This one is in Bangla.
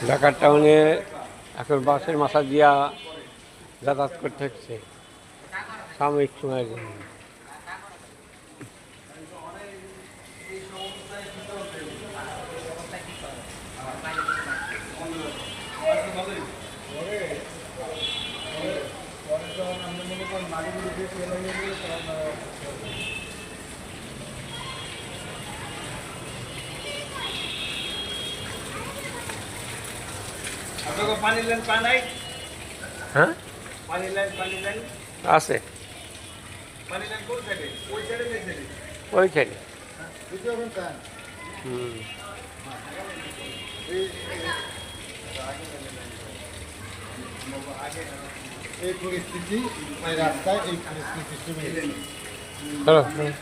ঢাকা টাউনে এখন বাসের মাথা দিয়া যাতায়াত করতে হচ্ছে সাময়িক সময়ের জন্য। পানি লাইন পা নাই? হ্যাঁ পানি লাইন আছে পানি লাইন কোন সাইডে? ওই সাইডে না এই সাইডে? ওই সাইডে। দ্বিতীয় কোন সাইড? হুম এই পরিস্থিতি এই রাস্তায় এই পরিস্থিতি চলো মনে